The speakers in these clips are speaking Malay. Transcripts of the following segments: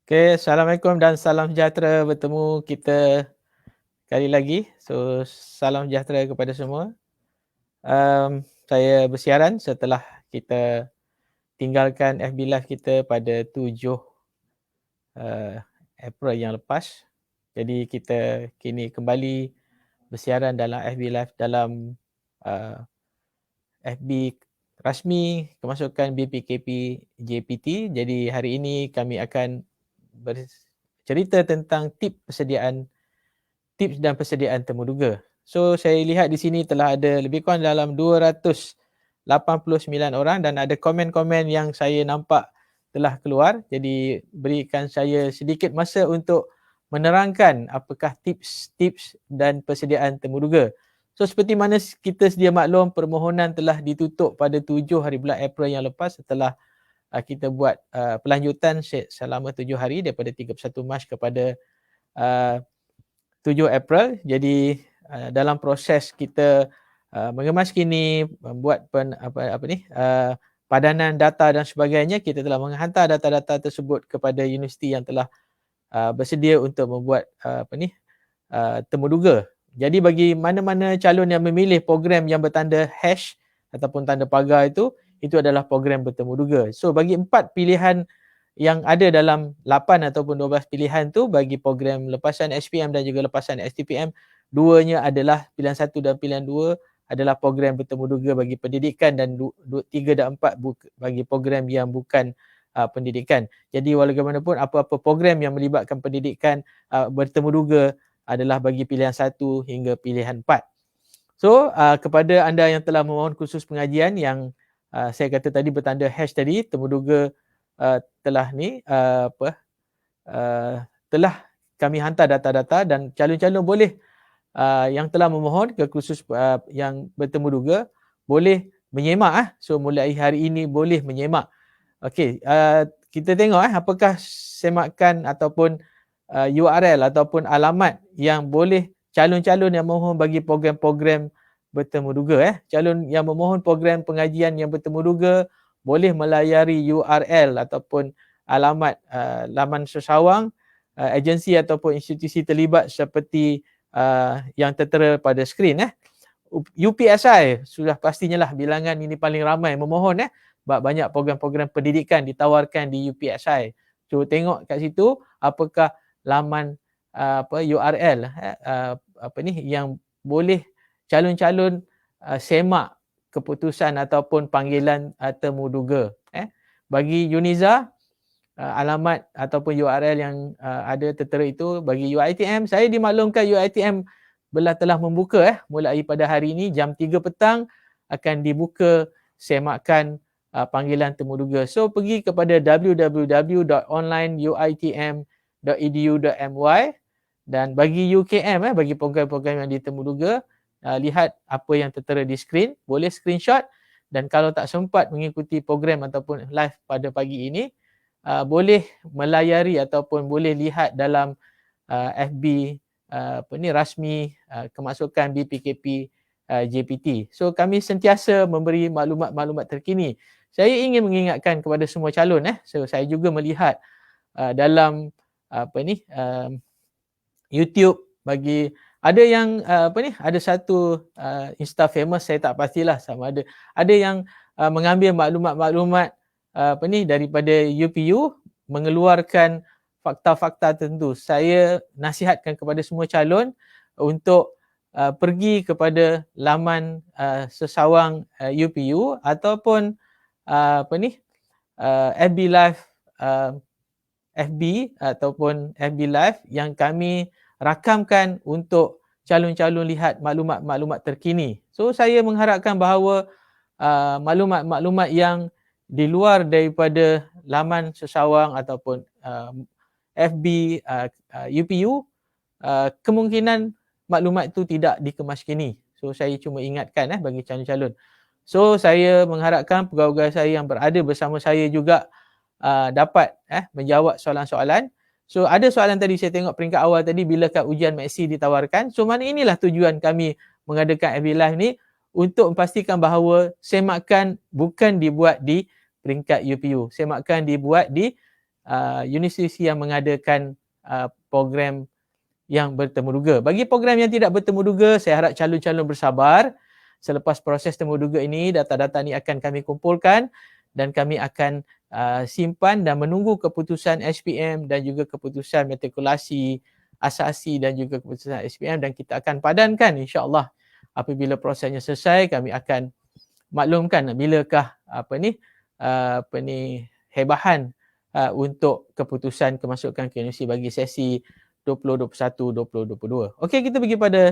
Okay, Assalamualaikum dan salam sejahtera, bertemu kita kali lagi. So, salam sejahtera kepada semua. Saya bersiaran setelah kita tinggalkan FB Live kita pada 7 April yang lepas. Jadi kita kini kembali bersiaran dalam FB Live dalam uh, FB rasmi kemasukan BPKP JPT. Jadi hari ini kami akan bercerita tentang tips dan persediaan temuduga. So saya lihat di sini telah ada lebih kurang dalam 289 orang dan ada komen-komen yang saya nampak telah keluar. Jadi berikan saya sedikit masa untuk menerangkan apakah tips-tips dan persediaan temuduga. So seperti mana kita sedia maklum, permohonan telah ditutup pada 7 hari bulan April yang lepas setelah kita buat pelanjutan selama 7 hari daripada 31 Mac kepada 7 April. Jadi dalam proses kita mengemas kini, membuat padanan data dan sebagainya, kita telah menghantar data-data tersebut kepada universiti yang telah bersedia untuk membuat temuduga. Jadi bagi mana-mana calon yang memilih program yang bertanda hash ataupun tanda pagar itu adalah program bertemuduga. So bagi 4 pilihan yang ada dalam 8 ataupun 12 pilihan tu, bagi program lepasan SPM dan juga lepasan STPM, duanya adalah pilihan 1 dan pilihan 2 adalah program bertemuduga bagi pendidikan dan 3 dan 4 bagi program yang bukan pendidikan. Jadi walaupun apa-apa program yang melibatkan pendidikan bertemuduga adalah bagi pilihan 1 hingga pilihan 4. So kepada anda yang telah memohon kursus pengajian yang saya kata tadi bertanda hash tadi, temuduga telah telah kami hantar data-data dan calon-calon boleh yang telah memohon ke kursus yang bertemuduga boleh menyemak. So mulai hari ini boleh menyemak. Okey, kita tengok apakah semakan ataupun URL ataupun alamat yang boleh calon-calon yang memohon bagi program-program bertemuduga. Calon yang memohon program pengajian yang bertemuduga boleh melayari URL ataupun alamat laman sesawang agensi ataupun institusi terlibat seperti yang tertera pada skrin. UPSI sudah pastinya lah bilangan ini paling ramai memohon. Banyak program-program pendidikan ditawarkan di UPSI. So tengok kat situ apakah laman URL yang boleh calon-calon semak keputusan ataupun panggilan temuduga. Bagi UNIZA, alamat ataupun URL yang ada tertera itu. Bagi UiTM, saya dimaklumkan UiTM telah membuka mulai pada hari ini jam 3 petang akan dibuka semakan panggilan temuduga. So pergi kepada www.onlineuitm.edu.my dan bagi UKM, bagi program-program yang ditemuduga, lihat apa yang tertera di skrin, boleh screenshot, dan kalau tak sempat mengikuti program ataupun live pada pagi ini, boleh melayari ataupun boleh lihat dalam FB rasmi kemasukan BPKP JPT. So kami sentiasa memberi maklumat-maklumat terkini. Saya ingin mengingatkan kepada semua calon. So saya juga melihat dalam YouTube, bagi ada yang ada satu Insta famous, saya tak pastilah sama ada yang mengambil maklumat-maklumat daripada UPU, mengeluarkan fakta-fakta tertentu. Saya nasihatkan kepada semua calon untuk pergi kepada laman sesawang UPU ataupun FB Live FB ataupun FB Live yang kami rakamkan untuk calon-calon lihat maklumat-maklumat terkini. So saya mengharapkan bahawa maklumat-maklumat yang di luar daripada laman sesawang ataupun FB UPU, kemungkinan maklumat itu tidak dikemaskini. So saya cuma ingatkan bagi calon-calon. So saya mengharapkan pegawai saya yang berada bersama saya juga dapat menjawab soalan-soalan. So ada soalan tadi saya tengok peringkat awal tadi, bilakah ujian maksi ditawarkan. So mana inilah tujuan kami mengadakan FB Live ni, untuk memastikan bahawa semakan bukan dibuat di peringkat UPU. Semakan dibuat di universiti yang mengadakan program yang bertemu duga. Bagi program yang tidak bertemu duga, saya harap calon-calon bersabar. Selepas proses temu duga ini, data-data ini akan kami kumpulkan dan kami akan simpan dan menunggu keputusan SPM dan juga keputusan matrikulasi asasi dan juga keputusan SPM, dan kita akan padankan insya-Allah. Apabila prosesnya selesai, kami akan maklumkan bilakah hebahan untuk keputusan kemasukan ke universiti bagi sesi 2021-2022. Okey, kita pergi pada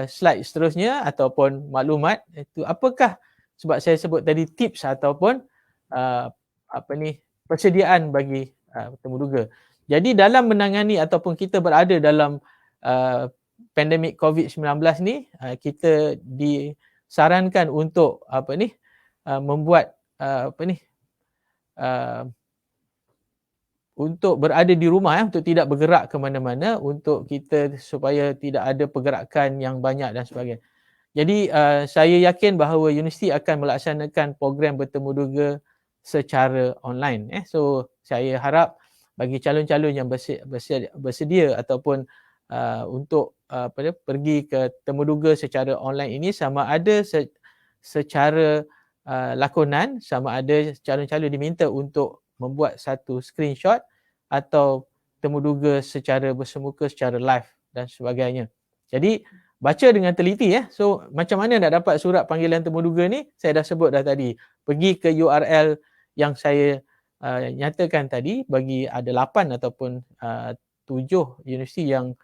slide seterusnya ataupun maklumat. Itu apakah, sebab saya sebut tadi tips ataupun persediaan bagi temu duga. Jadi dalam menangani ataupun kita berada dalam pandemik COVID-19 ni, kita disarankan untuk membuat untuk berada di rumah, untuk tidak bergerak ke mana-mana, untuk kita supaya tidak ada pergerakan yang banyak dan sebagainya. Jadi saya yakin bahawa universiti akan melaksanakan program bertemu duga secara online. So saya harap bagi calon-calon yang bersedia ataupun untuk pergi ke temu duga secara online ini, sama ada secara lakonan, sama ada calon-calon diminta untuk membuat satu screenshot atau temu duga secara bersemuka, secara live dan sebagainya. Jadi baca dengan teliti So macam mana nak dapat surat panggilan temu duga ni? Saya dah sebut dah tadi. Pergi ke URL yang saya nyatakan tadi, bagi ada 8 ataupun 7 universiti yang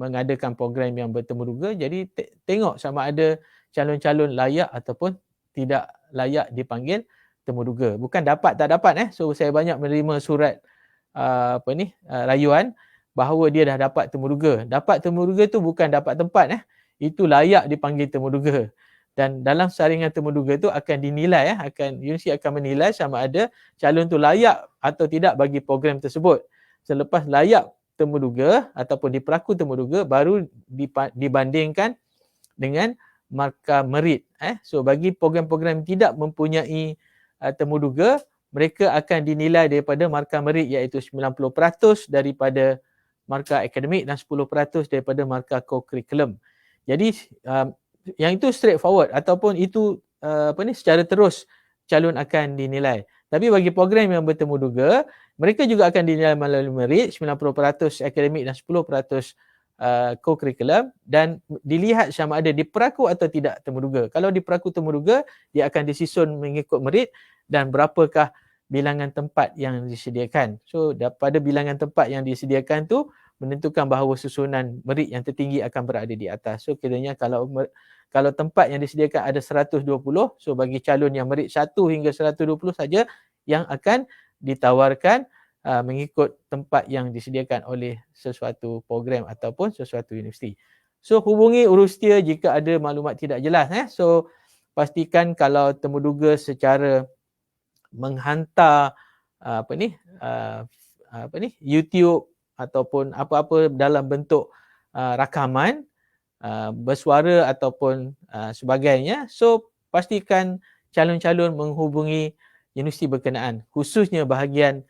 mengadakan program yang bertemu duga. Jadi tengok sama ada calon-calon layak ataupun tidak layak dipanggil temu duga. Bukan dapat tak dapat. So saya banyak menerima surat rayuan bahawa dia dah dapat temu duga. Dapat temu duga tu bukan dapat tempat. Itu layak dipanggil temu duga. Dan dalam saringan temu duga tu akan dinilai, universiti akan menilai sama ada calon tu layak atau tidak bagi program tersebut. Selepas layak temu duga ataupun diperaku temu duga, baru dibandingkan dengan markah merit. So bagi program-program tidak mempunyai temu duga, mereka akan dinilai daripada markah merit, iaitu 90% daripada markah akademik dan 10% daripada markah co-curriculum. Jadi yang itu straightforward ataupun itu secara terus calon akan dinilai. Tapi bagi program yang bertemu duga, mereka juga akan dinilai melalui merit, 90% akademik dan 10% co-curriculum, dan dilihat sama ada diperaku atau tidak temu duga. Kalau diperaku temu duga, dia akan disusun mengikut merit dan berapakah bilangan tempat yang disediakan. So pada bilangan tempat yang disediakan tu menentukan bahawa susunan merit yang tertinggi akan berada di atas. So kiranya kalau tempat yang disediakan ada 120, so bagi calon yang merit 1 hingga 120 saja yang akan ditawarkan mengikut tempat yang disediakan oleh sesuatu program ataupun sesuatu universiti. So hubungi urustia jika ada maklumat tidak jelas. So pastikan kalau temu duga secara menghantar YouTube ataupun apa-apa dalam bentuk rakaman bersuara ataupun sebagainya. So pastikan calon-calon menghubungi universiti berkenaan, khususnya bahagian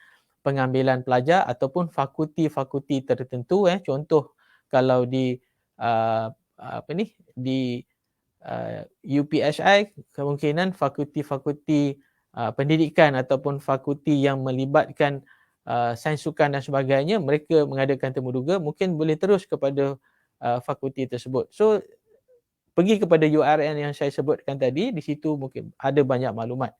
pengambilan pelajar ataupun fakulti-fakulti tertentu. Contoh kalau di UPSI, kemungkinan fakulti-fakulti pendidikan ataupun fakulti yang melibatkan sains sukan dan sebagainya, mereka mengadakan temu duga, mungkin boleh terus kepada fakulti tersebut. So pergi kepada URL yang saya sebutkan tadi, di situ mungkin ada banyak maklumat.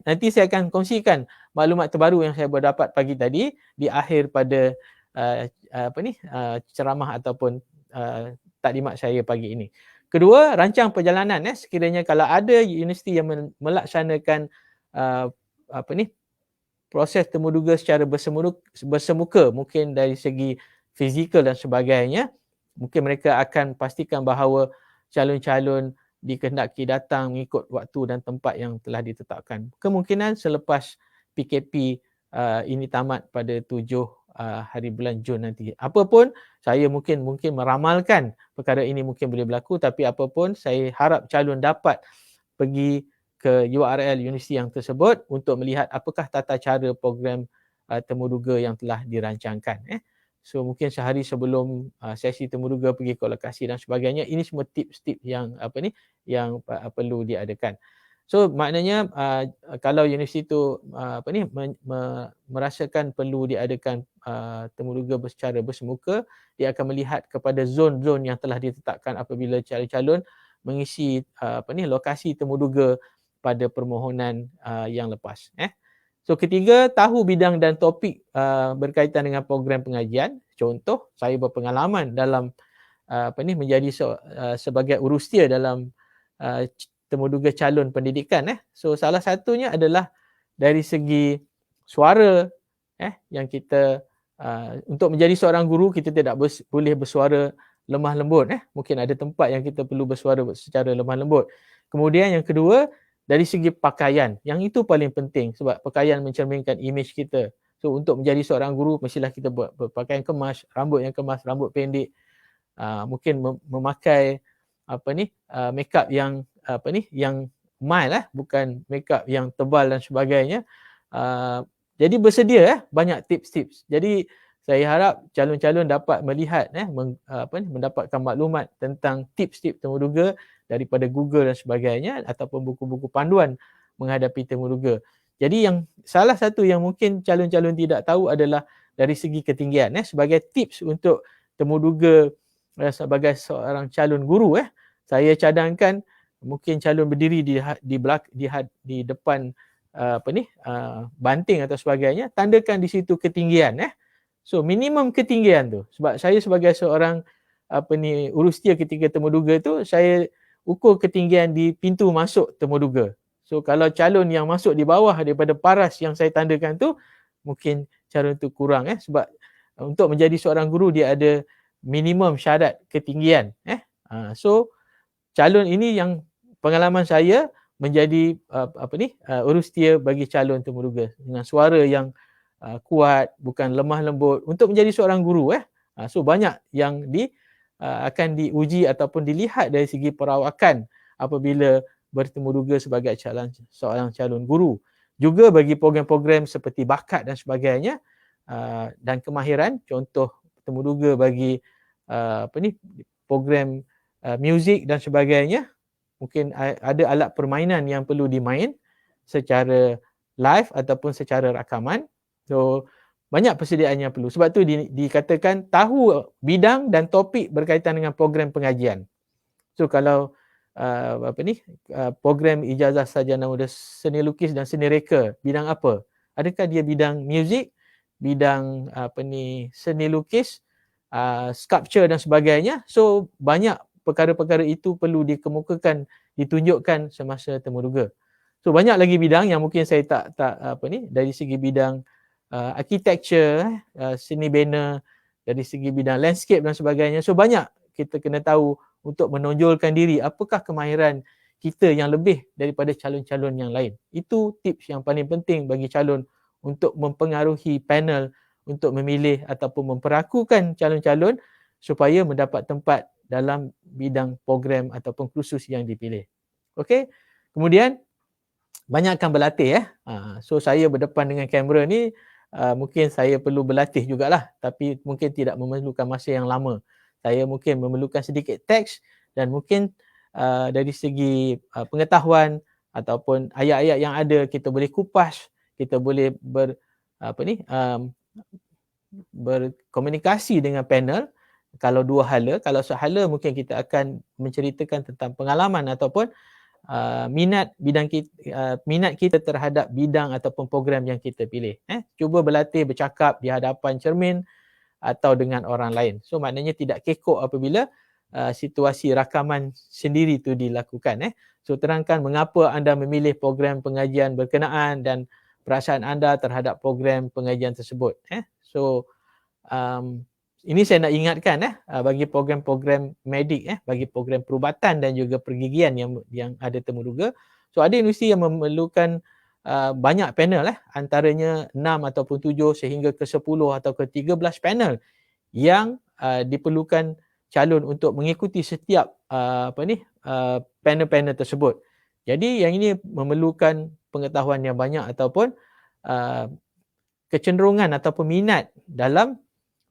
Nanti saya akan kongsikan maklumat terbaru yang saya berdapat pagi tadi di akhir pada ceramah ataupun taklimat saya pagi ini. Kedua, rancang perjalanan. Sekiranya kalau ada universiti yang melaksanakan proses temu duga secara bersemuka, mungkin dari segi fizikal dan sebagainya, mungkin mereka akan pastikan bahawa calon-calon dikehendaki datang mengikut waktu dan tempat yang telah ditetapkan. Kemungkinan selepas PKP ini tamat pada 7 hari bulan Jun nanti. Apapun, saya mungkin meramalkan perkara ini mungkin boleh berlaku, tapi apapun, saya harap calon dapat pergi ke URL universiti yang tersebut untuk melihat apakah tata cara program temuduga yang telah dirancangkan. So mungkin sehari sebelum sesi temuduga pergi ke lokasi dan sebagainya. Ini semua tips-tips yang yang perlu diadakan. So maknanya kalau universiti itu merasakan perlu diadakan temuduga secara bersemuka, dia akan melihat kepada zon-zon yang telah ditetapkan apabila calon-calon mengisi lokasi temuduga pada permohonan yang lepas. So ketiga, tahu bidang dan topik berkaitan dengan program pengajian. Contoh, saya berpengalaman dalam menjadi sebagai urustia dalam temuduga calon pendidikan. So salah satunya adalah dari segi suara yang kita untuk menjadi seorang guru kita tidak boleh bersuara lemah lembut. Mungkin ada tempat yang kita perlu bersuara secara lemah lembut. Kemudian yang kedua, dari segi pakaian. Yang itu paling penting sebab pakaian mencerminkan imej kita. So untuk menjadi seorang guru mestilah kita berpakaian kemas, rambut yang kemas, rambut pendek. Mungkin memakai makeup yang yang mild bukan makeup yang tebal dan sebagainya. Jadi bersedia banyak tips-tips. Jadi saya harap calon-calon dapat melihat mendapatkan maklumat tentang tips-tips temuduga daripada Google dan sebagainya ataupun buku-buku panduan menghadapi temuduga. Jadi yang salah satu yang mungkin calon-calon tidak tahu adalah dari segi ketinggian sebagai tips untuk temuduga sebagai seorang calon guru saya cadangkan mungkin calon berdiri di depan banting atau sebagainya, tandakan di situ ketinggian So minimum ketinggian tu. Sebab saya sebagai seorang urustia ketika temuduga tu, saya ukur ketinggian di pintu masuk temuduga. So kalau calon yang masuk di bawah daripada paras yang saya tandakan tu, mungkin calon tu kurang sebab untuk menjadi seorang guru dia ada minimum syarat ketinggian. So calon ini yang pengalaman saya menjadi urustia bagi calon temuduga dengan suara yang kuat, bukan lemah lembut untuk menjadi seorang guru So banyak yang akan diuji ataupun dilihat dari segi perawakan apabila bertemuduga sebagai seorang calon guru. Juga bagi program-program seperti bakat dan sebagainya dan kemahiran, contoh temuduga bagi program muzik dan sebagainya, mungkin ada alat permainan yang perlu dimain secara live ataupun secara rakaman. So banyak persediaan yang perlu. Sebab tu dikatakan tahu bidang dan topik berkaitan dengan program pengajian. So kalau program ijazah sarjana muda seni lukis dan seni reka, bidang apa? Adakah dia bidang muzik, bidang seni lukis, sculpture dan sebagainya? So banyak perkara-perkara itu perlu dikemukakan, ditunjukkan semasa temuduga. So banyak lagi bidang yang mungkin saya tak dari segi bidang architecture, seni bina, dari segi bidang landscape dan sebagainya. So banyak kita kena tahu untuk menonjolkan diri apakah kemahiran kita yang lebih daripada calon-calon yang lain. Itu tips yang paling penting bagi calon untuk mempengaruhi panel untuk memilih ataupun memperakukan calon-calon supaya mendapat tempat dalam bidang program ataupun kursus yang dipilih. Okey. Kemudian banyakkan berlatih So saya berdepan dengan kamera ni mungkin saya perlu berlatih jugalah, tapi mungkin tidak memerlukan masa yang lama. Saya mungkin memerlukan sedikit teks dan mungkin dari segi pengetahuan ataupun ayat-ayat yang ada kita boleh kupas, kita boleh berkomunikasi dengan panel. Kalau dua hala, kalau sehala mungkin kita akan menceritakan tentang pengalaman ataupun minat kita terhadap bidang ataupun program yang kita pilih. Cuba berlatih bercakap di hadapan cermin atau dengan orang lain. So maknanya tidak kekok apabila situasi rakaman sendiri itu dilakukan. So terangkan mengapa anda memilih program pengajian berkenaan dan perasaan anda terhadap program pengajian tersebut. So ini saya nak ingatkan bagi program-program medik, bagi program perubatan dan juga pergigian yang ada temuduga. So ada universiti yang memerlukan banyak panel, antaranya 6 ataupun 7 sehingga ke 10 atau ke 13 panel yang diperlukan calon untuk mengikuti setiap panel-panel tersebut. Jadi yang ini memerlukan pengetahuan yang banyak ataupun kecenderungan ataupun minat dalam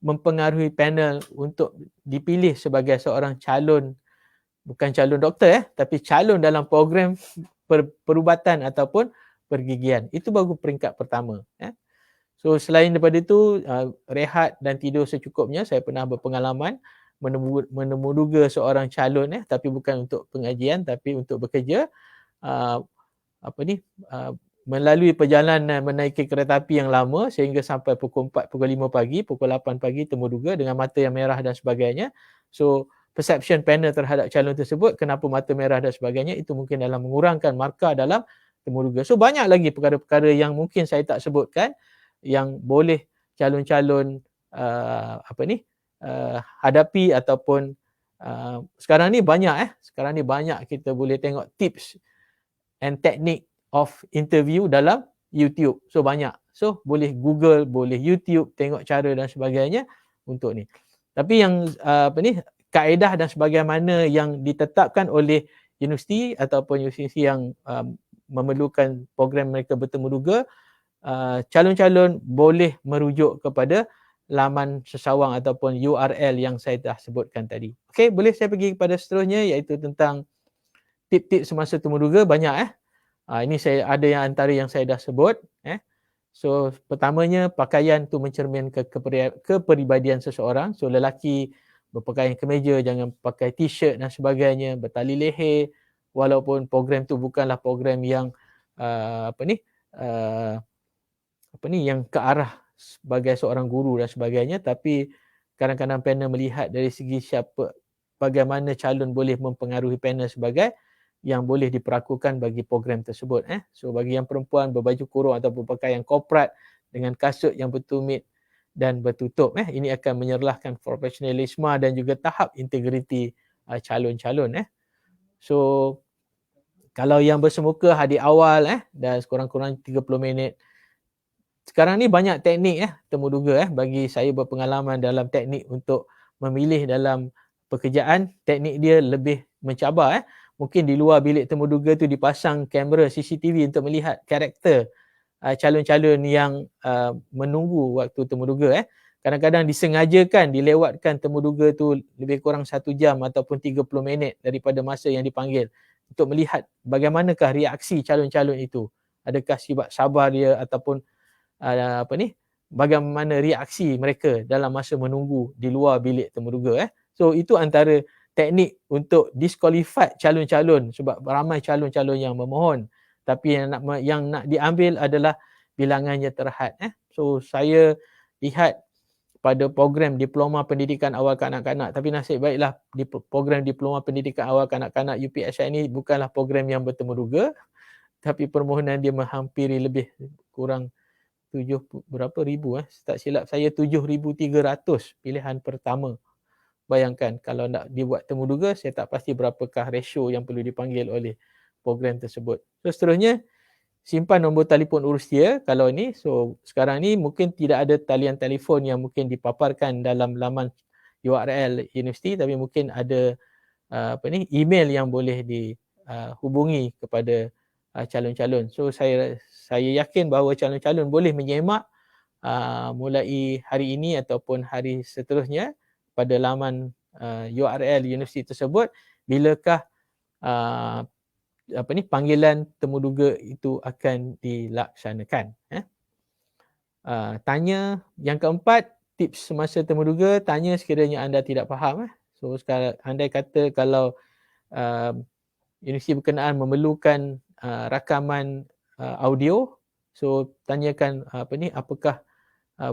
mempengaruhi panel untuk dipilih sebagai seorang calon, bukan calon doktor tapi calon dalam program perubatan ataupun pergigian. Itu baru peringkat pertama. So selain daripada itu, rehat dan tidur secukupnya. Saya pernah berpengalaman menemuduga seorang calon tapi bukan untuk pengajian tapi untuk bekerja. Melalui perjalanan menaiki kereta api yang lama sehingga sampai pukul 4, pukul 5 pagi, pukul 8 pagi temuduga dengan mata yang merah dan sebagainya. So perception panel terhadap calon tersebut, kenapa mata merah dan sebagainya, itu mungkin dalam mengurangkan markah dalam temuduga. So banyak lagi perkara-perkara yang mungkin saya tak sebutkan yang boleh calon-calon hadapi ataupun sekarang ni banyak sekarang ni banyak kita boleh tengok tips and technique of interview dalam YouTube. So banyak. So boleh Google, boleh YouTube, tengok cara dan sebagainya untuk ni. Tapi yang kaedah dan sebagaimana yang ditetapkan oleh universiti ataupun universiti yang memerlukan program mereka bertemuduga, calon-calon boleh merujuk kepada laman sesawang ataupun URL yang saya dah sebutkan tadi. Okey, boleh saya pergi kepada seterusnya iaitu tentang tip-tip semasa temuduga. Banyak ini saya ada yang antara yang saya dah sebut. So pertamanya, pakaian tu mencerminkan kepribadian seseorang. So lelaki berpakaian kemeja, jangan pakai t-shirt dan sebagainya, bertali leher, walaupun program tu bukanlah program yang yang ke arah sebagai seorang guru dan sebagainya, tapi kadang-kadang panel melihat dari segi bagaimana calon boleh mempengaruhi panel sebagai yang boleh diperakukan bagi program tersebut. So bagi yang perempuan, berbaju kurung atau berpakaian korporat dengan kasut yang bertumit dan bertutup, ini akan menyerlahkan profesionalisme dan juga tahap integriti calon-calon. So kalau yang bersemuka hadir awal dan kurang-kurang 30 minit. Sekarang ni banyak teknik temuduga bagi saya berpengalaman dalam teknik untuk memilih dalam pekerjaan. Teknik dia lebih mencabar. Mungkin di luar bilik temuduga tu dipasang kamera CCTV untuk melihat karakter calon-calon yang menunggu waktu temuduga. Kadang-kadang disengajakan dilewatkan temuduga tu lebih kurang 1 jam ataupun 30 minit daripada masa yang dipanggil untuk melihat bagaimanakah reaksi calon-calon itu. Adakah sifat sabar dia ataupun bagaimana reaksi mereka dalam masa menunggu di luar bilik temuduga. So itu antara teknik untuk disqualified calon-calon sebab ramai calon-calon yang memohon tapi yang nak diambil adalah bilangannya terhad. So saya lihat pada program diploma pendidikan awal kanak-kanak, tapi nasib baiklah di program diploma pendidikan awal kanak-kanak UPSI ini bukanlah program yang bertemuduga, tapi permohonan dia menghampiri lebih kurang berapa ribu tak silap saya 7,300 pilihan pertama. Bayangkan kalau nak dibuat temuduga, saya tak pasti berapakah ratio yang perlu dipanggil oleh program tersebut. So seterusnya, simpan nombor telefon urus dia kalau ni. So sekarang ni mungkin tidak ada talian telefon yang mungkin dipaparkan dalam laman URL universiti, tapi mungkin ada email yang boleh dihubungi kepada calon-calon. So saya yakin bahawa calon-calon boleh menyemak mulai hari ini ataupun hari seterusnya pada laman URL universiti tersebut bilakah panggilan temuduga itu akan dilaksanakan. Tanya yang keempat, tips semasa temuduga, tanya sekiranya anda tidak faham. So sekarang andai kata kalau universiti berkenaan memerlukan rakaman audio, so tanyakan apakah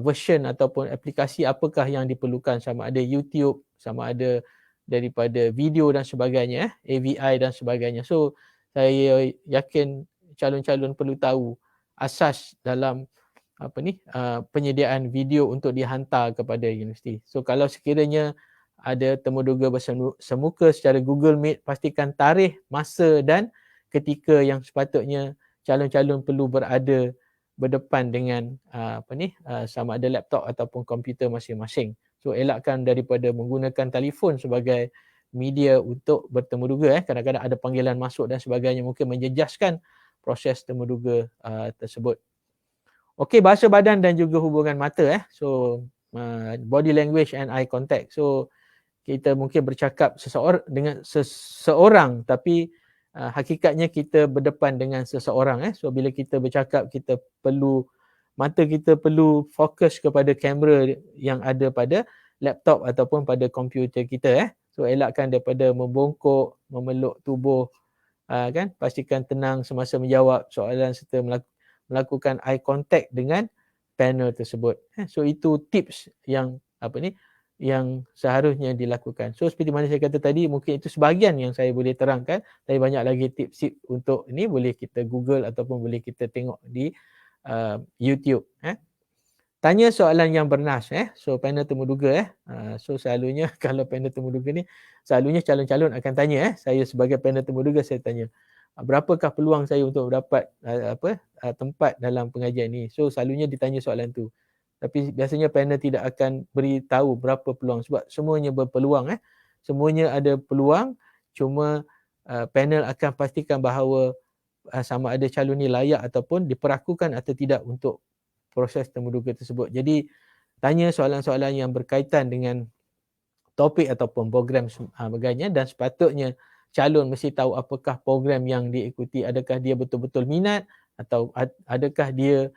version ataupun aplikasi apakah yang diperlukan, sama ada YouTube, sama ada daripada video dan sebagainya, AVI dan sebagainya. So saya yakin calon-calon perlu tahu asas dalam penyediaan video untuk dihantar kepada universiti. So kalau sekiranya ada temuduga bersemuka secara Google Meet, pastikan tarikh, masa dan ketika yang sepatutnya calon-calon perlu berada berdepan dengan sama ada laptop ataupun komputer masing-masing. So elakkan daripada menggunakan telefon sebagai media untuk bertemuduga. Kadang-kadang ada panggilan masuk dan sebagainya, mungkin menjejaskan proses temuduga tersebut. Okey, bahasa badan dan juga hubungan mata. So body language and eye contact. So kita mungkin bercakap dengan seseorang, tapi hakikatnya kita berdepan dengan seseorang. So bila kita bercakap, mata kita perlu fokus kepada kamera yang ada pada laptop ataupun pada komputer kita. So elakkan daripada membongkok, memeluk tubuh, kan, pastikan tenang semasa menjawab soalan serta melakukan eye contact dengan panel tersebut. So itu tips yang yang seharusnya dilakukan. So seperti mana saya kata tadi, mungkin itu sebahagian yang saya boleh terangkan, tapi banyak lagi tips untuk ini boleh kita Google ataupun boleh kita tengok di YouTube. Tanya soalan yang bernas. So panel temuduga. So selalunya kalau panel temuduga ni, selalunya calon-calon akan tanya. Saya sebagai panel temuduga, saya tanya, berapakah peluang saya untuk dapat tempat dalam pengajian ni. So selalunya ditanya soalan tu. Tapi biasanya panel tidak akan beritahu berapa peluang sebab semuanya berpeluang. Semuanya ada peluang, cuma panel akan pastikan bahawa sama ada calon ni layak ataupun diperakukan atau tidak untuk proses temuduga tersebut. Jadi tanya soalan-soalan yang berkaitan dengan topik ataupun program sebagainya, dan sepatutnya calon mesti tahu apakah program yang diikuti, adakah dia betul-betul minat atau adakah dia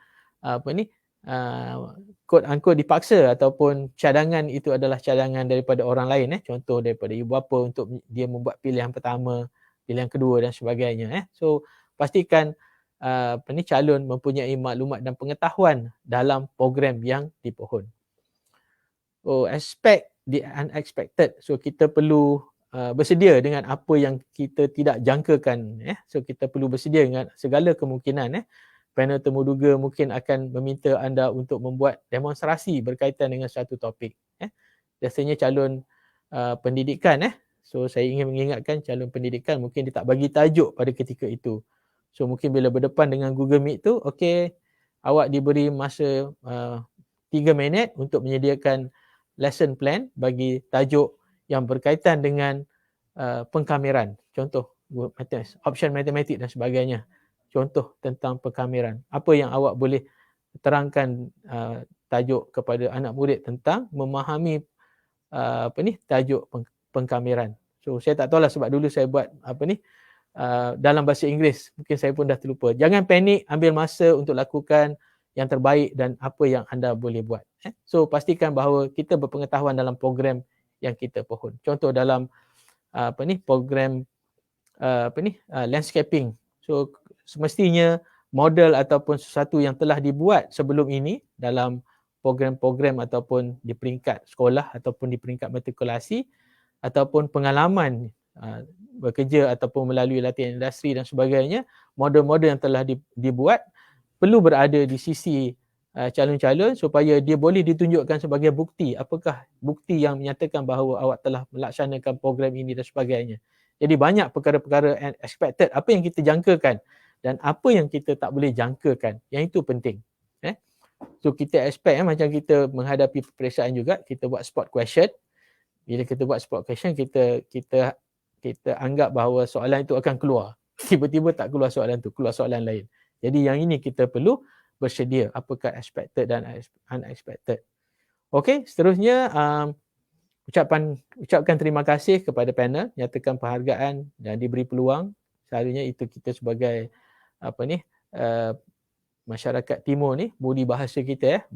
quote unquote dipaksa ataupun cadangan itu adalah cadangan daripada orang lain. Contoh daripada ibu bapa untuk dia membuat pilihan pertama, pilihan kedua dan sebagainya. So pastikan calon mempunyai maklumat dan pengetahuan dalam program yang dipohon. Expect the unexpected. So kita perlu bersedia dengan apa yang kita tidak jangkakan. So kita perlu bersedia dengan segala kemungkinan. Panel temuduga mungkin akan meminta anda untuk membuat demonstrasi berkaitan dengan satu topik. Biasanya calon pendidikan. So saya ingin mengingatkan calon pendidikan mungkin dia tak bagi tajuk pada ketika itu. So mungkin bila berdepan dengan Google Meet tu, okey, awak diberi masa 3 minit untuk menyediakan lesson plan bagi tajuk yang berkaitan dengan pengkameran. Contoh, option matematik dan sebagainya. Contoh tentang pengkameran. Apa yang awak boleh terangkan tajuk kepada anak murid tentang memahami tajuk pengkameran. So saya tak tahulah sebab dulu saya buat dalam bahasa Inggeris. Mungkin saya pun dah terlupa. Jangan panik, ambil masa untuk lakukan yang terbaik dan apa yang anda boleh buat. So pastikan bahawa kita berpengetahuan dalam program yang kita pohon. Contoh dalam program landscaping. So semestinya model ataupun sesuatu yang telah dibuat sebelum ini dalam program-program ataupun di peringkat sekolah ataupun di peringkat matrikulasi ataupun pengalaman bekerja ataupun melalui latihan industri dan sebagainya, model-model yang telah dibuat perlu berada di sisi calon-calon supaya dia boleh ditunjukkan sebagai bukti. Apakah bukti yang menyatakan bahawa awak telah melaksanakan program ini dan sebagainya. Jadi banyak perkara-perkara expected, apa yang kita jangkakan dan apa yang kita tak boleh jangkakan. Yang itu penting. So kita expect macam kita menghadapi peperiksaan juga, kita buat spot question. Bila kita buat spot question, kita anggap bahawa soalan itu akan keluar. Tiba-tiba tak keluar soalan tu, keluar soalan lain. Jadi yang ini kita perlu bersedia apakah expected dan unexpected. Okey, seterusnya ucapkan terima kasih kepada panel, nyatakan penghargaan dan diberi peluang. Selalunya itu kita sebagai masyarakat timur ni, budi bahasa kita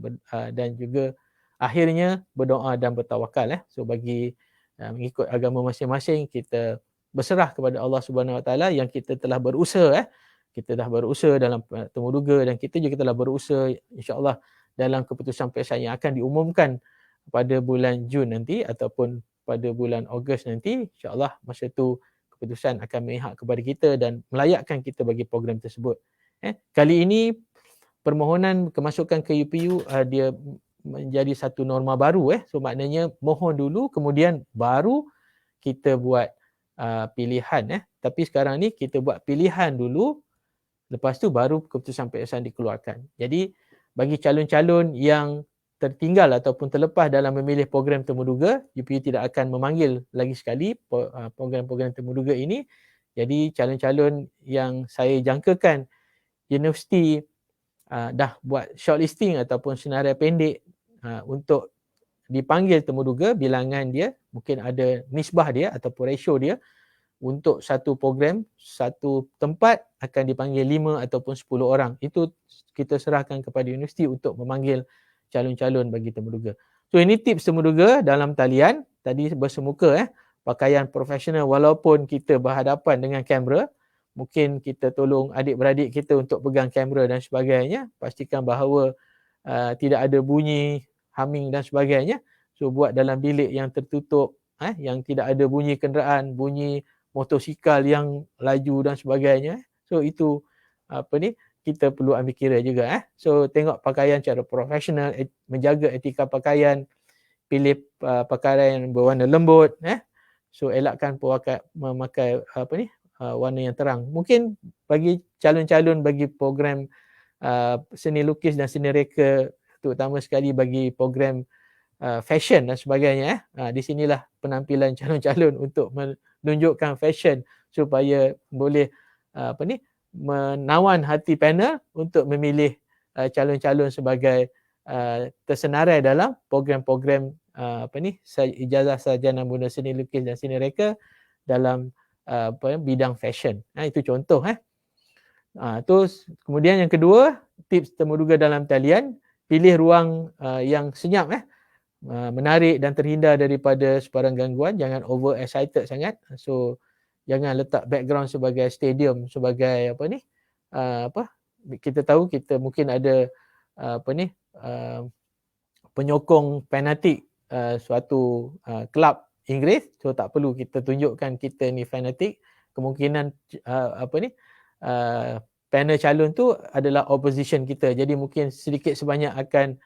dan juga akhirnya berdoa dan bertawakal. So bagi mengikut agama masing-masing, kita berserah kepada Allah Subhanahu Wa Taala yang kita telah berusaha. Kita dah berusaha dalam temuduga dan kita juga telah berusaha insya-Allah dalam keputusan PSI yang akan diumumkan pada bulan Jun nanti ataupun pada bulan Ogos nanti. InsyaAllah masa tu keputusan akan memihak kepada kita dan melayakkan kita bagi program tersebut. Kali ini permohonan kemasukan ke UPU dia menjadi satu norma baru. So maknanya mohon dulu kemudian baru kita buat pilihan. Tapi sekarang ni kita buat pilihan dulu, lepas tu baru keputusan PSI dikeluarkan. Jadi bagi calon-calon yang tertinggal ataupun terlepas dalam memilih program temuduga, UPU tidak akan memanggil lagi sekali program-program temuduga ini. Jadi calon-calon yang saya jangkakan universiti dah buat shortlisting ataupun senarai pendek untuk dipanggil temuduga, bilangan dia mungkin ada nisbah dia ataupun ratio dia, untuk satu program, satu tempat akan dipanggil 5 ataupun 10 orang. Itu kita serahkan kepada universiti untuk memanggil calon-calon bagi temuduga. So ini tips temuduga dalam talian. Tadi bersemuka pakaian profesional walaupun kita berhadapan dengan kamera. Mungkin kita tolong adik-beradik kita untuk pegang kamera dan sebagainya. Pastikan bahawa tidak ada bunyi humming dan sebagainya. So buat dalam bilik yang tertutup, yang tidak ada bunyi kenderaan, bunyi motosikal yang laju dan sebagainya. So itu kita perlu ambil kira juga. So tengok pakaian secara profesional, menjaga etika pakaian, pilih pakaian yang berwarna lembut. So elakkan memakai warna yang terang. Mungkin bagi calon-calon bagi program seni lukis dan seni reka, terutama sekali bagi program fashion dan sebagainya. Di sinilah penampilan calon-calon untuk menunjukkan fashion supaya boleh menawan hati panel untuk memilih calon-calon sebagai tersenarai dalam program-program ijazah sarjana muda seni lukis dan seni reka dalam bidang fashion. Itu contoh. Terus kemudian yang kedua, tips temuduga dalam talian, pilih ruang yang senyap, menarik dan terhindar daripada sebarang gangguan. Jangan over excited sangat. So jangan letak background sebagai stadium, sebagai kita tahu kita mungkin ada penyokong fanatik suatu kelab Inggeris. So tak perlu kita tunjukkan kita ni fanatik. Kemungkinan panel calon tu adalah opposition kita. Jadi mungkin sedikit sebanyak akan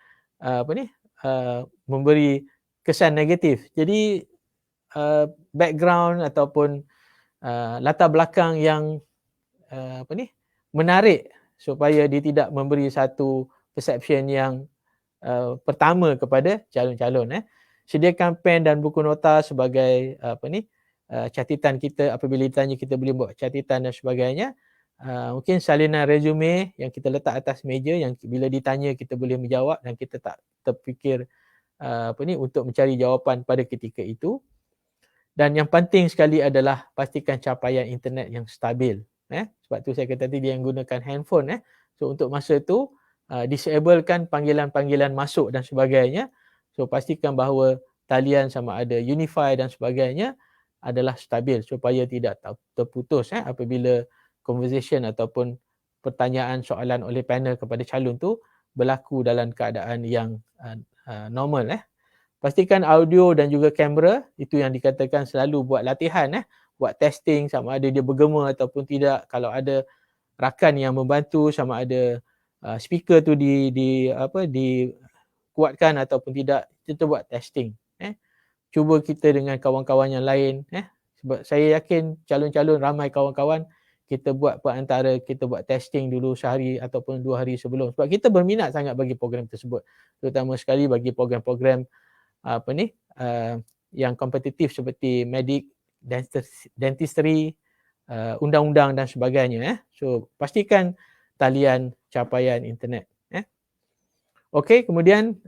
memberi kesan negatif. Jadi background ataupun latar belakang yang menarik supaya dia tidak memberi satu perception yang pertama kepada calon-calon. Sediakan pen dan buku nota sebagai catatan kita apabila ditanya, kita boleh buat catatan dan sebagainya. Mungkin salinan resume yang kita letak atas meja, yang bila ditanya kita boleh menjawab dan kita tak terfikir untuk mencari jawapan pada ketika itu. Dan yang penting sekali adalah pastikan capaian internet yang stabil. Sebab tu saya kata tadi dia yang gunakan handphone. So untuk masa tu disablekan panggilan-panggilan masuk dan sebagainya. So pastikan bahawa talian sama ada unify dan sebagainya adalah stabil supaya tidak terputus apabila conversation ataupun pertanyaan soalan oleh panel kepada calon tu berlaku dalam keadaan yang normal. Pastikan audio dan juga kamera, itu yang dikatakan selalu buat latihan, buat testing sama ada dia bergema ataupun tidak. Kalau ada rakan yang membantu, sama ada speaker tu dikuatkan ataupun tidak, kita buat testing. Cuba kita dengan kawan-kawan yang lain. Sebab saya yakin calon-calon ramai kawan-kawan, kita buat perantara, kita buat testing dulu sehari ataupun 2 hari sebelum. Sebab kita berminat sangat bagi program tersebut. Terutama sekali bagi program-program yang kompetitif seperti medik, dentistry, undang-undang dan sebagainya. So pastikan talian capaian internet. Okey, kemudian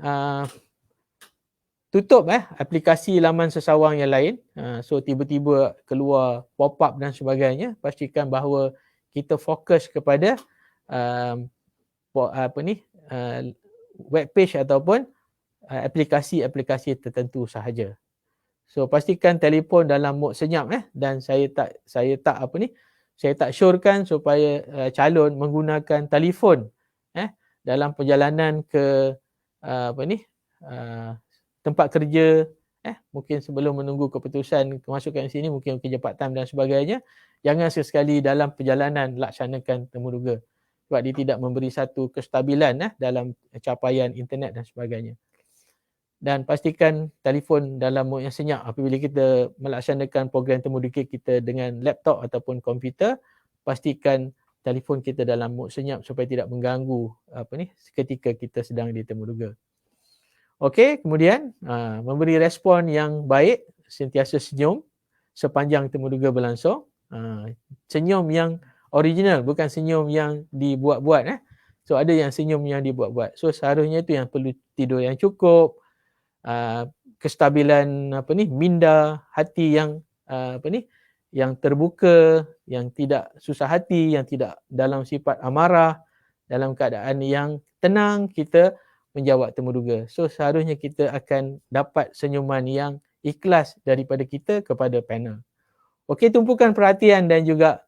tutup aplikasi laman sesawang yang lain. So tiba-tiba keluar pop-up dan sebagainya. Pastikan bahawa kita fokus kepada web page ataupun aplikasi-aplikasi tertentu sahaja. So pastikan telefon dalam mode senyap dan saya tak syorkan supaya calon menggunakan telefon dalam perjalanan ke tempat kerja, mungkin sebelum menunggu keputusan kemasukan sini, mungkin kerja part time dan sebagainya. Jangan sesekali dalam perjalanan laksanakan temuduga, sebab dia tidak memberi satu kestabilan dalam capaian internet dan sebagainya. Dan pastikan telefon dalam mode yang senyap apabila kita melaksanakan program temuduga kita dengan laptop ataupun komputer. Pastikan telefon kita dalam mode senyap supaya tidak mengganggu seketika kita sedang di temuduga. Okey, kemudian memberi respon yang baik, sentiasa senyum sepanjang temuduga berlangsung. Senyum yang original, bukan senyum yang dibuat-buat. So ada yang senyum yang dibuat-buat. So seharusnya itu yang perlu tidur yang cukup, kestabilan minda, hati yang yang terbuka, yang tidak susah hati, yang tidak dalam sifat amarah, dalam keadaan yang tenang kita menjawab temuduga. So seharusnya kita akan dapat senyuman yang ikhlas daripada kita kepada panel. Okey, tumpukan perhatian dan juga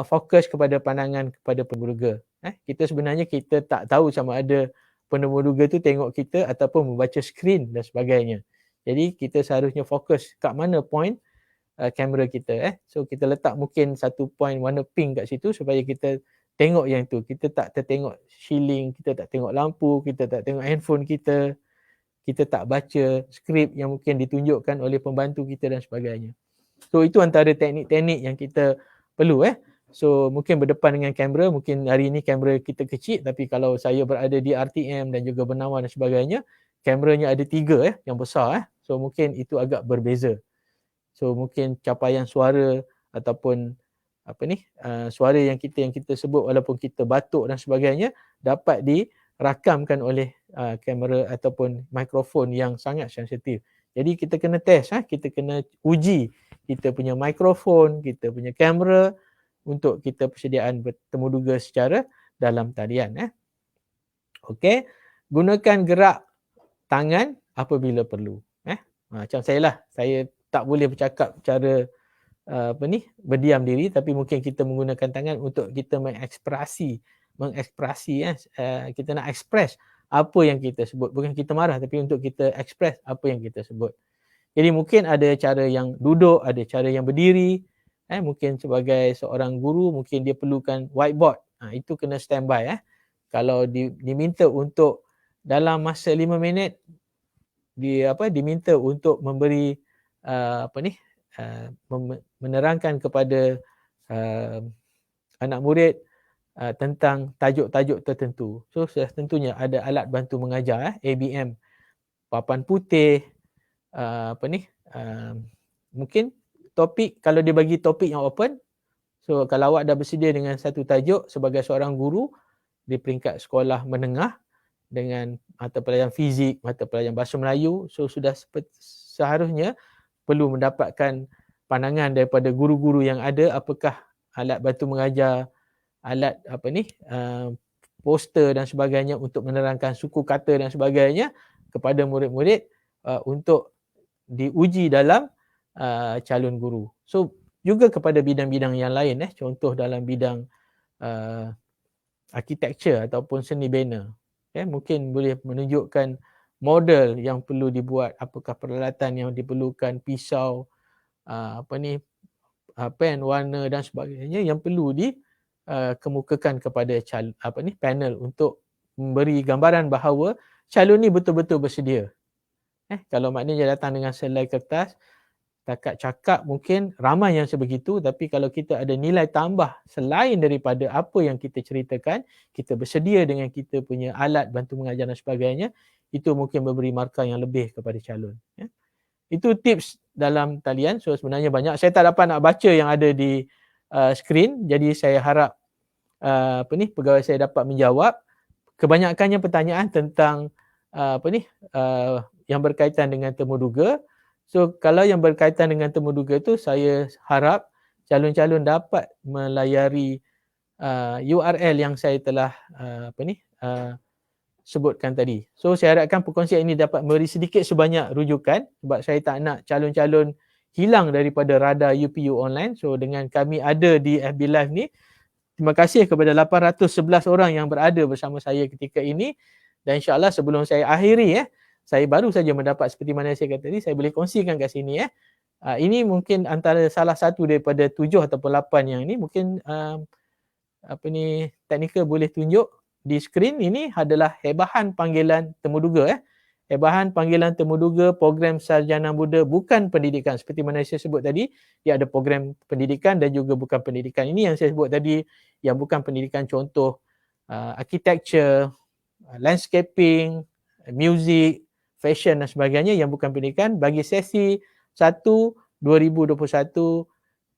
fokus kepada pandangan kepada temuduga. Kita sebenarnya kita tak tahu sama ada penemuduga tu tengok kita ataupun membaca skrin dan sebagainya. Jadi kita seharusnya fokus kat mana point kamera kita. So kita letak mungkin satu point warna pink kat situ supaya kita tengok yang tu. Kita tak tertengok ceiling, kita tak tengok lampu, kita tak tengok handphone kita tak baca skrip yang mungkin ditunjukkan oleh pembantu kita dan sebagainya. So itu antara teknik-teknik yang kita perlu. So mungkin berdepan dengan kamera, mungkin hari ini kamera kita kecil, tapi kalau saya berada di RTM dan juga Benawan dan sebagainya, kameranya ada 3 yang besar. So mungkin itu agak berbeza. So mungkin capaian suara ataupun suara yang kita sebut walaupun kita batuk dan sebagainya dapat dirakamkan oleh kamera ataupun mikrofon yang sangat sensitif. Jadi kita kena test, kita kena uji kita punya mikrofon, kita punya kamera untuk kita persediaan bertemuduga secara dalam talian. Okey, gunakan gerak tangan apabila perlu. Macam saya tak boleh bercakap cara berdiam diri, tapi mungkin kita menggunakan tangan untuk kita mengekspresi kita nak express apa yang kita sebut. Bukan kita marah, tapi untuk kita express apa yang kita sebut. Jadi mungkin ada cara yang duduk, ada cara yang berdiri. Mungkin sebagai seorang guru, mungkin dia perlukan whiteboard. Itu kena standby. Kalau diminta untuk dalam masa 5 minit, diminta untuk memberi menerangkan kepada anak murid tentang tajuk-tajuk tertentu. So sudah tentunya ada alat bantu mengajar, ABM, papan putih, mungkin topik, kalau dia bagi topik yang open. So kalau awak dah bersedia dengan satu tajuk sebagai seorang guru di peringkat sekolah menengah dengan mata pelajaran fizik, mata pelajaran bahasa Melayu, so sudah seharusnya perlu mendapatkan pandangan daripada guru-guru yang ada, apakah alat bantu mengajar, alat poster dan sebagainya untuk menerangkan suku kata dan sebagainya kepada murid-murid untuk diuji dalam calon guru. So juga kepada bidang-bidang yang lain, contoh dalam bidang architecture ataupun seni bina. Mungkin boleh menunjukkan model yang perlu dibuat, apakah peralatan yang diperlukan, pisau, pen, warna dan sebagainya yang perlu dikemukakan kepada panel untuk memberi gambaran bahawa calon ni betul-betul bersedia. Kalau maknanya datang dengan selai kertas, takat cakap mungkin ramai yang sebegitu, tapi kalau kita ada nilai tambah selain daripada apa yang kita ceritakan, kita bersedia dengan kita punya alat bantu mengajar dan sebagainya, itu mungkin memberi markah yang lebih kepada calon. Itu tips dalam talian. So sebenarnya banyak. Saya tak dapat nak baca yang ada di skrin, jadi saya harap pegawai saya dapat menjawab. Kebanyakannya pertanyaan tentang yang berkaitan dengan temuduga. So kalau yang berkaitan dengan temuduga tu, saya harap calon-calon dapat melayari URL yang saya telah sebutkan tadi. So saya harapkan perkongsian ini dapat memberi sedikit sebanyak rujukan, sebab saya tak nak calon-calon hilang daripada radar UPU online. So dengan kami ada di FB Live ni, terima kasih kepada 811 orang yang berada bersama saya ketika ini, dan insyaAllah sebelum saya akhiri, saya baru saja mendapat seperti mana saya kata tadi, saya boleh kongsikan kat sini. Ini mungkin antara salah satu daripada 7 ataupun 8 yang ini. Mungkin teknikal boleh tunjuk di skrin. Ini adalah hebahan panggilan temuduga. Hebahan panggilan temuduga program sarjana muda bukan pendidikan. Seperti mana saya sebut tadi, dia ada program pendidikan dan juga bukan pendidikan. Ini yang saya sebut tadi, yang bukan pendidikan, contoh architecture, landscaping, music, fashion dan sebagainya yang bukan pendidikan, bagi sesi 1 2021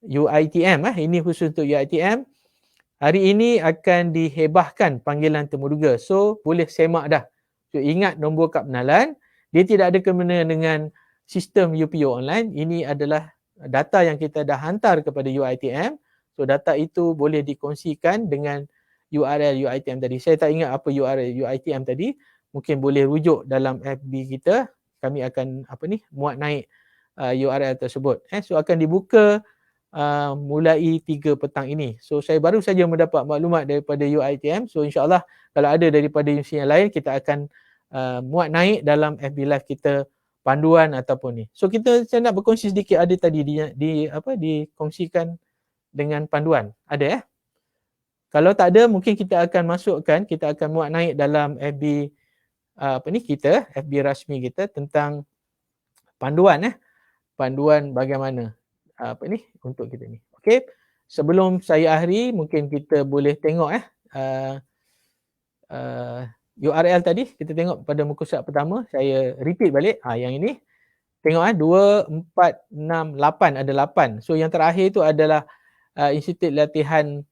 UiTM, ini khusus untuk UiTM. Hari ini akan dihebahkan panggilan temuduga. So, boleh semak dah. So, ingat nombor kad penalan. Dia tidak ada kena dengan sistem UPU online. Ini adalah data yang kita dah hantar kepada UiTM. So, data itu boleh dikongsikan dengan URL UiTM tadi. Saya tak ingat apa URL UiTM tadi. Mungkin boleh rujuk dalam FB kita. Kami akan muat naik URL tersebut. So, akan dibuka mulai 3 petang ini. So saya baru saja mendapat maklumat daripada UiTM. So insyaAllah kalau ada daripada universiti yang lain, kita akan muat naik dalam FB Live kita panduan ataupun ni. So saya nak berkongsi sedikit, ada tadi dikongsikan dengan panduan. Ada Kalau tak ada, mungkin kita akan masukkan, kita akan muat naik dalam FB kita, FB rasmi kita tentang panduan panduan bagaimana untuk kita ni. Okey, sebelum saya akhiri, mungkin kita boleh tengok URL tadi. Kita tengok pada muka surat pertama. Saya repeat balik. Yang ini. Tengok 2, 4, 6, 8. Ada 8. So yang terakhir itu adalah Institut Latihan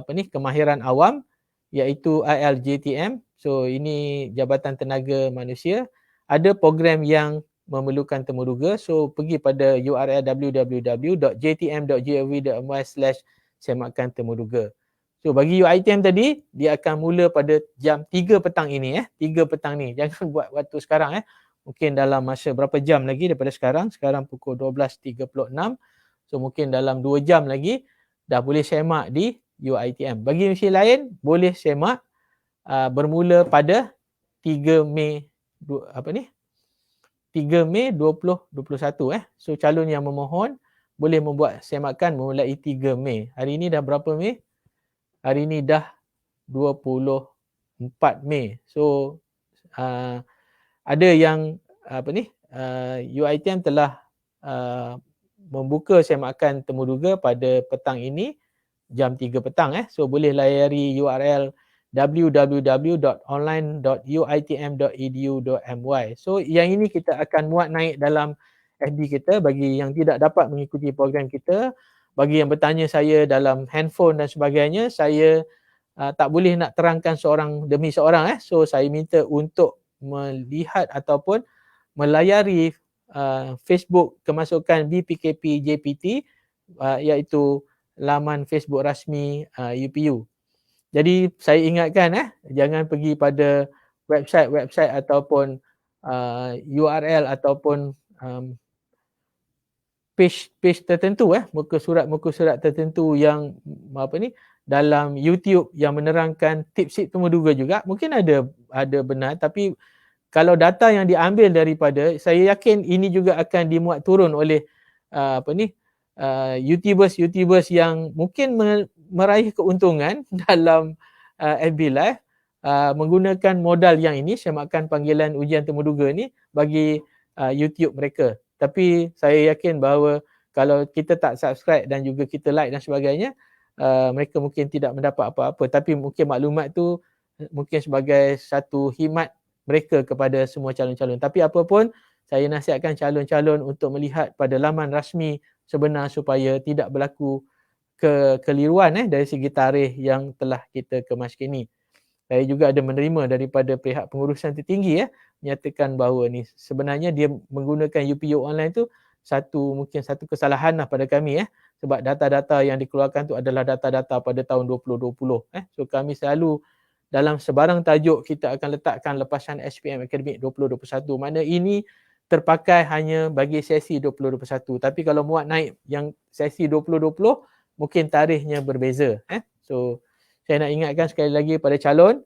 Kemahiran Awam, iaitu ILJTM. So ini Jabatan Tenaga Manusia. Ada program yang memerlukan temuduga. So pergi pada URL www.jtm.gov.my/semakan temuduga. So bagi UiTM tadi, dia akan mula pada jam 3 petang ini 3 petang ni. Jangan buat waktu sekarang Mungkin dalam masa berapa jam lagi daripada sekarang. Sekarang pukul 12.36. So mungkin dalam 2 jam lagi dah boleh semak di UiTM. Bagi universiti lain boleh semak bermula pada 3 Mei 3 Mei 2021 So calon yang memohon boleh membuat semakan mulai 3 Mei. Hari ini dah berapa Mei? Hari ini dah 24 Mei. So ada yang UiTM telah membuka semakan temuduga pada petang ini jam 3 petang So boleh layari URL www.online.uitm.edu.my. So yang ini kita akan muat naik dalam FB kita bagi yang tidak dapat mengikuti program kita. Bagi yang bertanya saya dalam handphone dan sebagainya, saya tak boleh nak terangkan seorang demi seorang So saya minta untuk melihat ataupun melayari Facebook kemasukan BPKP JPT, iaitu laman Facebook rasmi UPU. Jadi saya ingatkan jangan pergi pada website ataupun URL ataupun page tertentu muka surat tertentu yang dalam YouTube yang menerangkan tips temuduga juga. Mungkin ada benar, tapi kalau data yang diambil daripada, saya yakin ini juga akan dimuat turun oleh YouTubers yang mungkin meraih keuntungan dalam FB Live menggunakan modal yang ini, semakan panggilan ujian temuduga ni bagi YouTube mereka. Tapi saya yakin bahawa kalau kita tak subscribe dan juga kita like dan sebagainya, mereka mungkin tidak mendapat apa-apa. Tapi mungkin maklumat tu mungkin sebagai satu khidmat mereka kepada semua calon-calon. Tapi apapun, saya nasihatkan calon-calon untuk melihat pada laman rasmi sebenar supaya tidak berlaku kekeliruan dari segi tarikh yang telah kita kemaskini. Saya juga ada menerima daripada pihak pengurusan tertinggi menyatakan bahawa ni sebenarnya dia menggunakan UPU online tu mungkin satu kesalahan pada kami sebab data-data yang dikeluarkan tu adalah data-data pada tahun 2020. So kami selalu dalam sebarang tajuk kita akan letakkan lepasan SPM Akademik 2021. Mana ini terpakai hanya bagi sesi 2021. Tapi kalau muat naik yang sesi 2020, mungkin tarikhnya berbeza. So, saya nak ingatkan sekali lagi pada calon,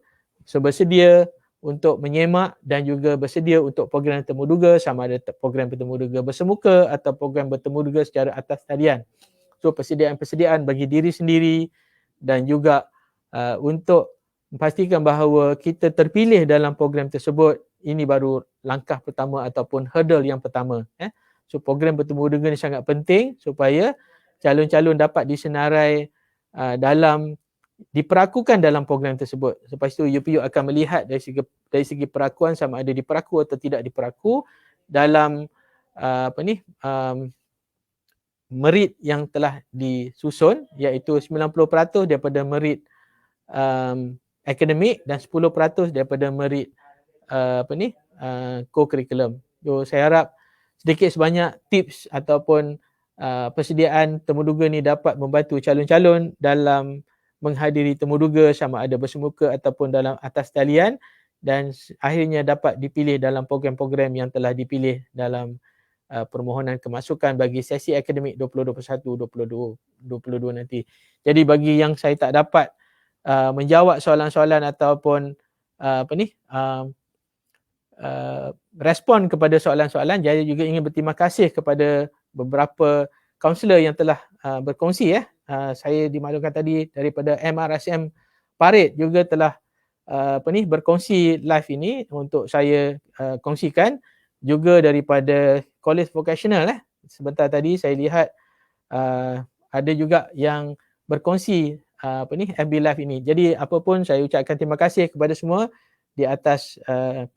bersedia untuk menyemak dan juga bersedia untuk program temuduga, sama ada program temuduga bersemuka atau program bertemuduga secara atas talian. So, persediaan-persediaan bagi diri sendiri dan juga untuk memastikan bahawa kita terpilih dalam program tersebut, ini baru langkah pertama ataupun hurdle yang pertama. So, program bertemuduga ni sangat penting supaya calon-calon dapat disenarai dalam diperakukan dalam program tersebut. Lepas itu UPU akan melihat dari segi perakuan sama ada diperaku atau tidak diperaku dalam merit yang telah disusun, iaitu 90% daripada merit akademik dan 10% daripada merit co-curriculum. So saya harap sedikit sebanyak tips ataupun persediaan temuduga ni dapat membantu calon-calon dalam menghadiri temuduga sama ada bersemuka ataupun dalam atas talian, dan akhirnya dapat dipilih dalam program-program yang telah dipilih dalam permohonan kemasukan bagi sesi akademik 2021-2022 nanti. Jadi bagi yang saya tak dapat menjawab soalan-soalan ataupun respon kepada soalan-soalan, saya juga ingin berterima kasih kepada beberapa kaunselor yang telah berkongsi. Saya dimaklumkan tadi daripada MRSM Parit juga telah berkongsi live ini untuk saya kongsikan. Juga daripada College Vocational sebentar tadi saya lihat ada juga yang berkongsi FB Live ini. Jadi apapun saya ucapkan terima kasih kepada semua di atas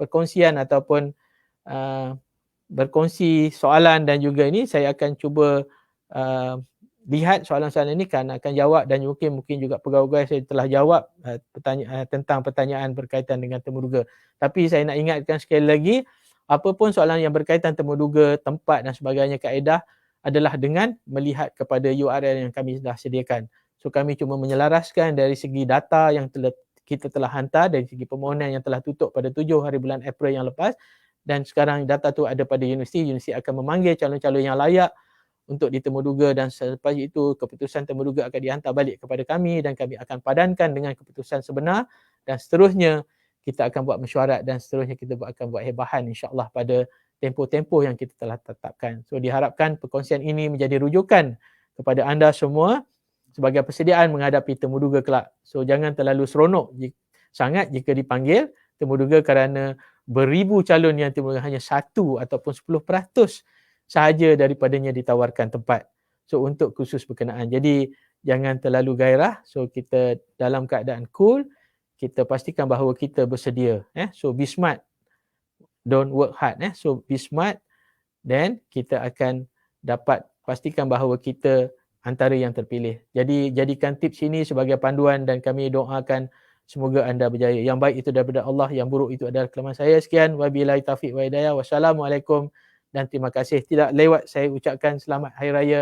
perkongsian ataupun berkongsi soalan, dan juga ini saya akan cuba lihat soalan-soalan ini kan akan jawab, dan mungkin juga pegawai saya telah jawab tentang pertanyaan berkaitan dengan temuduga. Tapi saya nak ingatkan sekali lagi, apapun soalan yang berkaitan temuduga, tempat dan sebagainya, kaedah adalah dengan melihat kepada URL yang kami dah sediakan. So kami cuma menyelaraskan dari segi data yang kita telah hantar, dari segi permohonan yang telah tutup pada 7 hari bulan April yang lepas, dan sekarang data tu ada pada universiti. Universiti akan memanggil calon-calon yang layak untuk ditemuduga, dan selepas itu keputusan temuduga akan dihantar balik kepada kami dan kami akan padankan dengan keputusan sebenar, dan seterusnya kita akan buat mesyuarat, dan seterusnya kita akan buat hebahan insya-Allah pada tempoh-tempoh yang kita telah tetapkan. So diharapkan perkongsian ini menjadi rujukan kepada anda semua sebagai persediaan menghadapi temuduga kelak. So jangan terlalu seronok sangat jika dipanggil temuduga kerana beribu calon yang temuduga hanya 1 ataupun 10% sahaja daripadanya ditawarkan tempat. So untuk khusus berkenaan. Jadi jangan terlalu gairah. So kita dalam keadaan cool, kita pastikan bahawa kita bersedia. So be smart, don't work hard. So be smart, then kita akan dapat pastikan bahawa kita antara yang terpilih. Jadi jadikan tips ini sebagai panduan, dan kami doakan semoga anda berjaya. Yang baik itu daripada Allah, yang buruk itu adalah kelemahan saya. Sekian, wabillahi taufiq wa hidayah. Wassalamualaikum dan terima kasih. Tidak lewat saya ucapkan selamat Hari Raya.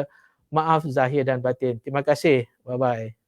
Maaf zahir dan batin. Terima kasih. Bye-bye.